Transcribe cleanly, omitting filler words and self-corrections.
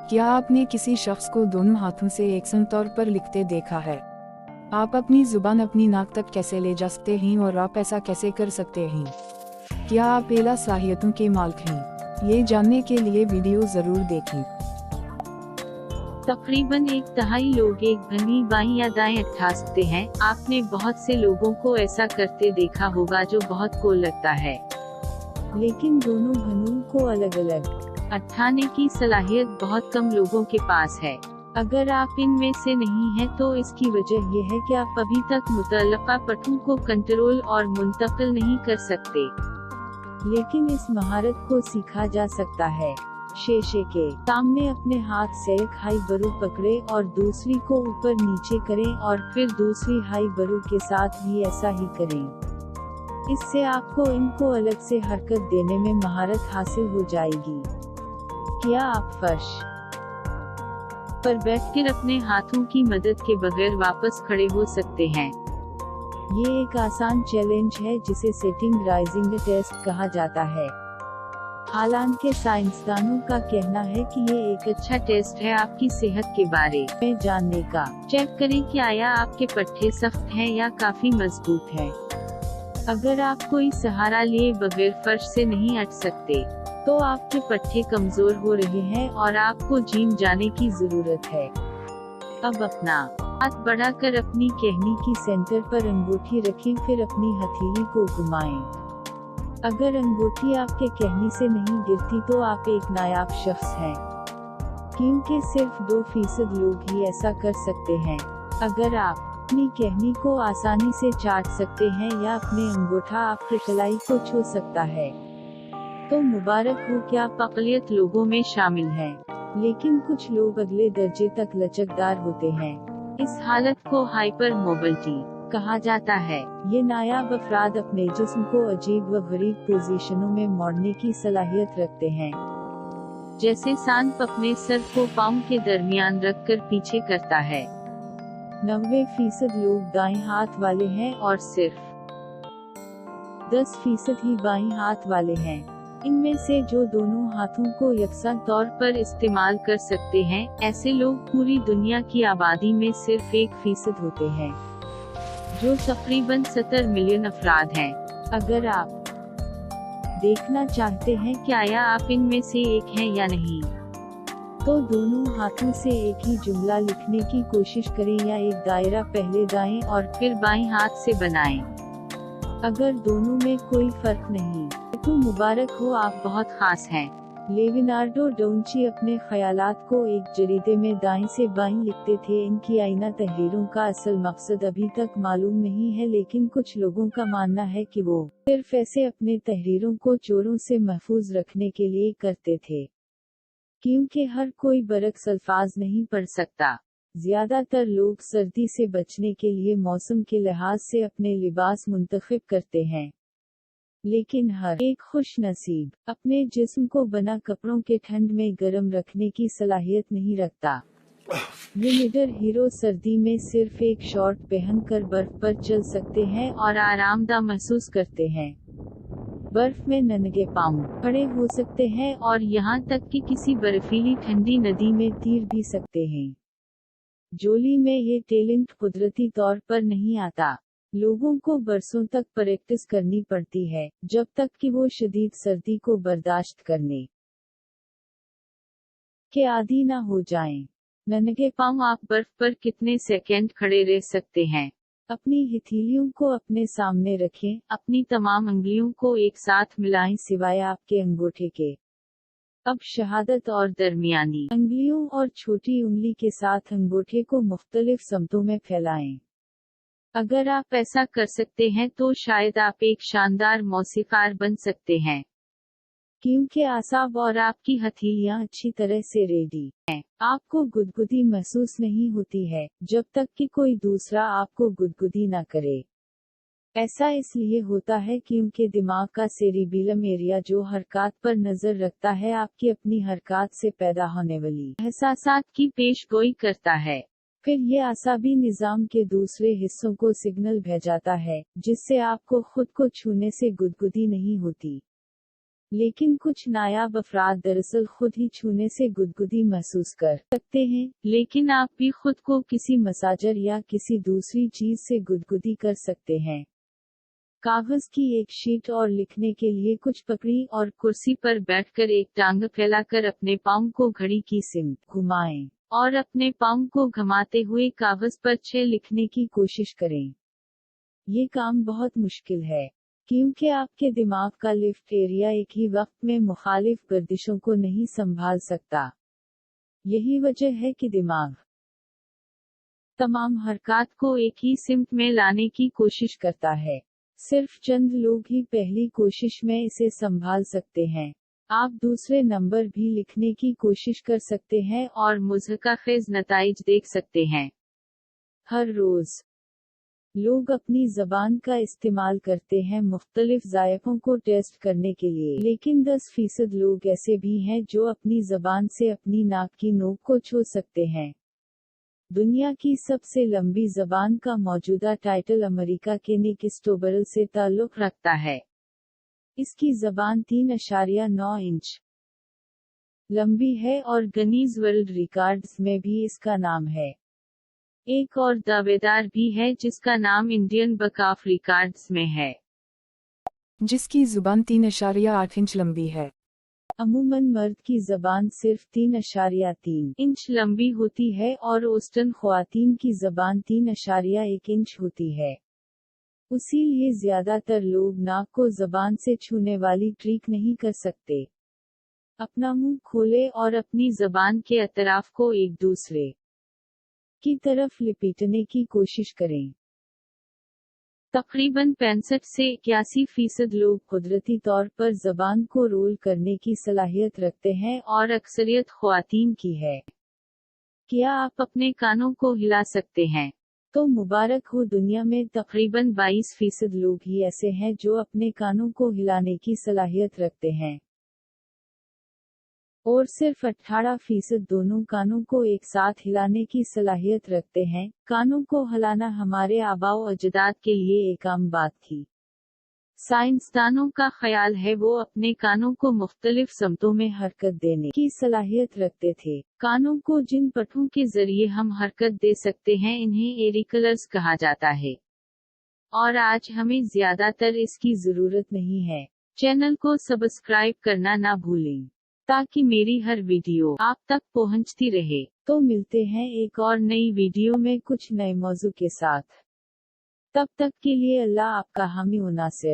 क्या आपने किसी शख्स को दोनों हाथों से एकसंग तौर पर लिखते देखा है? आप अपनी जुबान अपनी नाक तक कैसे ले जा सकते हैं और आप ऐसा कैसे कर सकते हैं? क्या आप एला सलाहियतों के मालिक हैं? ये जानने के लिए वीडियो जरूर देखें। तकरीबन एक तिहाई लोग एक भनी बाईं या दाएं उठा सकते हैं। आपने बहुत से लोगों को ऐसा करते देखा होगा जो बहुत को लगता है, लेकिन दोनों भनों को अलग अलग उठाने की सलाहियत बहुत कम लोगों के पास है। अगर आप इनमें से नहीं हैं तो इसकी वजह यह है कि आप अभी तक मुतल्लका पट्टों को कंट्रोल और मुंतकिल नहीं कर सकते, लेकिन इस महारत को सीखा जा सकता है। शीशे के सामने अपने हाथ से एक हाई बरू पकड़े और दूसरी को ऊपर नीचे करें और फिर दूसरी हाई बरू के साथ भी ऐसा ही करें। इससे आपको इनको अलग से हरकत देने में महारत हासिल हो जाएगी। क्या आप फर्श पर बैठकर अपने हाथों की मदद के बगैर वापस खड़े हो सकते हैं? ये एक आसान चैलेंज है जिसे सिटिंग राइजिंग टेस्ट कहा जाता है। हालांकि साइंसदानों का कहना है कि ये एक अच्छा टेस्ट है आपकी सेहत के बारे में जानने का। चेक करें कि आया आपके पट्टे सख्त हैं या काफी मजबूत है। अगर आप कोई सहारा लिए बगैर फर्श से नहीं उठ सकते तो आपके पट्टे कमजोर हो रहे हैं और आपको जिम जाने की जरूरत है। अब अपना हाथ बढ़ाकर अपनी कहनी की सेंटर पर अंगूठी रखें, फिर अपनी हथेली को घुमाएं। अगर अंगूठी आपके कहनी से नहीं गिरती तो आप एक नायाब शख्स हैं, क्योंकि सिर्फ 2% लोग ही ऐसा कर सकते हैं। अगर आप अपनी कहनी को आसानी से चाट सकते हैं या अपने अंगूठा आपके कलाई को छू सकता है तो मुबारक हो, क्या आप अक़लियत लोगों में शामिल हैं। लेकिन कुछ लोग अगले दर्जे तक लचकदार होते हैं। इस हालत को हाइपर मोबिलिटी कहा जाता है। ये नायाब अफराद अपने जिस्म को अजीब व गरीब पोजीशनों में मोड़ने की सलाहियत रखते हैं, जैसे सांप अपने सर को पाँव के दरमियान रखकर पीछे करता है। 90% लोग दाएं हाथ वाले हैं और सिर्फ 10% ही बाएं हाथ वाले हैं। इनमें से जो दोनों हाथों को यकसा तौर पर इस्तेमाल कर सकते हैं, ऐसे लोग पूरी दुनिया की आबादी में सिर्फ 1% होते हैं, जो तकरीबन 70 मिलियन अफराद हैं। अगर आप देखना चाहते हैं कि आया आप इनमें से एक हैं या नहीं, तो दोनों हाथों से एक ही जुमला लिखने की कोशिश करें या एक दायरा पहले दाएं और फिर बाएं हाथ से बनाएं। अगर दोनों में कोई फर्क नहीं तो मुबारक हो, आप बहुत खास हैं। लेविनार्डो डोंची अपने ख्यालात को एक जरीदे में दाएं से बाएं लिखते थे। इनकी आईना तहरीरों का असल मकसद अभी तक मालूम नहीं है, लेकिन कुछ लोगों का मानना है कि वो सिर्फ ऐसे अपने तहरीरों को चोरों से महफूज रखने के लिए करते थे, क्योंकि हर कोई बरक्स अल्फाज नहीं पढ़ सकता। ज्यादातर लोग सर्दी से बचने के लिए मौसम के लिहाज से अपने लिबास मुंतखब करते हैं, लेकिन हर एक खुश नसीब अपने जिस्म को बना कपड़ों के ठंड में गर्म रखने की सलाहियत नहीं रखता। ये निडर हीरो सर्दी में सिर्फ एक शॉर्ट पहनकर बर्फ पर चल सकते हैं और आरामदा महसूस करते हैं। बर्फ में नंगे पांव खड़े हो सकते हैं और यहाँ तक कि किसी बर्फीली ठंडी नदी में तैर भी सकते हैं। जोली में ये टैलेंट कुदरती तौर पर नहीं आता। लोगों को बरसों तक प्रैक्टिस करनी पड़ती है, जब तक कि वो शदीद सर्दी को बर्दाश्त करने के आदी ना हो जाएं। नंगे पांव आप बर्फ पर कितने सेकंड खड़े रह सकते हैं? अपनी हथेलियों को अपने सामने रखें, अपनी तमाम अंगुलियों को एक साथ मिलाएं सिवाय आपके अंगूठे के। अब शहादत और दरमियानी अंगुलियों और छोटी उंगली के साथ अंगूठे को मुख्तलिफ समतों में फैलाएं। अगर आप ऐसा कर सकते हैं तो शायद आप एक शानदार मौसीकार बन सकते हैं, क्योंकि आसाब और आपकी हथेलियां अच्छी तरह से रेडी हैं। आपको गुदगुदी महसूस नहीं होती है जब तक कि कोई दूसरा आपको गुदगुदी न करे। ऐसा इसलिए होता है क्योंकि दिमाग का सेरिबेलम एरिया, जो हरकत पर नजर रखता है, आपकी अपनी हरकत से पैदा होने वाली एहसासात की पेशगोई करता है। फिर ये आसाबी निजाम के दूसरे हिस्सों को सिग्नल भेजाता है, जिससे आपको खुद को छूने से गुदगुदी नहीं होती। लेकिन कुछ नायाब अफराद दरअसल खुद ही छूने से गुदगुदी महसूस कर सकते हैं, लेकिन आप भी खुद को किसी मसाजर या किसी दूसरी चीज से गुदगुदी कर सकते हैं। कागज की एक शीट और लिखने के लिए कुछ पकड़ी और कुर्सी पर बैठकर एक टांग फैलाकर अपने पाँव को घड़ी की सिमत घुमाएं और अपने पाँव को घुमाते हुए कागज पर 6 लिखने की कोशिश करें। ये काम बहुत मुश्किल है, क्योंकि आपके दिमाग का लिफ्ट एरिया एक ही वक्त में मुखालिफ गर्दिशों को नहीं संभाल सकता। यही वजह है कि दिमाग तमाम हरकत को एक ही सिमत में लाने की कोशिश करता है। सिर्फ चंद लोग ही पहली कोशिश में इसे संभाल सकते हैं। आप दूसरे नंबर भी लिखने की कोशिश कर सकते हैं और मुज़हक़ाखेज़ नताइज देख सकते हैं। हर रोज लोग अपनी जबान का इस्तेमाल करते हैं मुख्तलिफ जायकों को टेस्ट करने के लिए, लेकिन 10% लोग ऐसे भी हैं जो अपनी जबान से अपनी नाक की नोक को छू सकते हैं। दुनिया की सबसे लंबी जबान का मौजूदा टाइटल अमेरिका के निक स्टोबरल से ताल्लुक रखता है। इसकी जबान 3.9 इंच लंबी है और गिनीज वर्ल्ड रिकॉर्ड्स में भी इसका नाम है। एक और दावेदार भी है जिसका नाम इंडियन बुक ऑफ रिकॉर्ड्स में है, जिसकी जुबान 3.8 इंच लंबी है। अमूमन मर्द की जबान सिर्फ 3.3 इंच लंबी होती है और औसतन ख्वातीन की जबान 3.1 इंच होती है। इसीलिए ज्यादातर लोग नाक को जबान से छूने वाली ट्रिक नहीं कर सकते। अपना मुंह खोले और अपनी जबान के अतराफ को एक दूसरे की तरफ लिपटने की कोशिश करें। तकरीबन 65 से 81% लोग कुदरती तौर पर जबान को रोल करने की सलाहियत रखते हैं और अक्सरियत ख्वातीन की है। क्या आप अपने कानों को हिला सकते हैं? तो मुबारक हो, दुनिया में तकरीबन 22% लोग ही ऐसे हैं जो अपने कानों को हिलाने की सलाहियत रखते हैं, और सिर्फ 18% दोनों कानों को एक साथ हिलाने की सलाहियत रखते हैं। कानों को हिलाना हमारे आबाओ अजदाद के लिए एक आम बात थी। साइंसदानों का ख्याल है वो अपने कानों को मुख्तलिफ समतों में हरकत देने की सलाहियत रखते थे। कानों को जिन पट्टों के जरिए हम हरकत दे सकते हैं इन्हें एरिकलर्स कहा जाता है, और आज हमें ज्यादातर इसकी जरूरत नहीं है। चैनल को सब्सक्राइब करना ना भूलें ताकि मेरी हर वीडियो आप तक पहुंचती रहे। तो मिलते हैं एक और नई वीडियो में कुछ नए मौजू के साथ। तब तक के लिए अल्लाह आपका हामी व नासिर।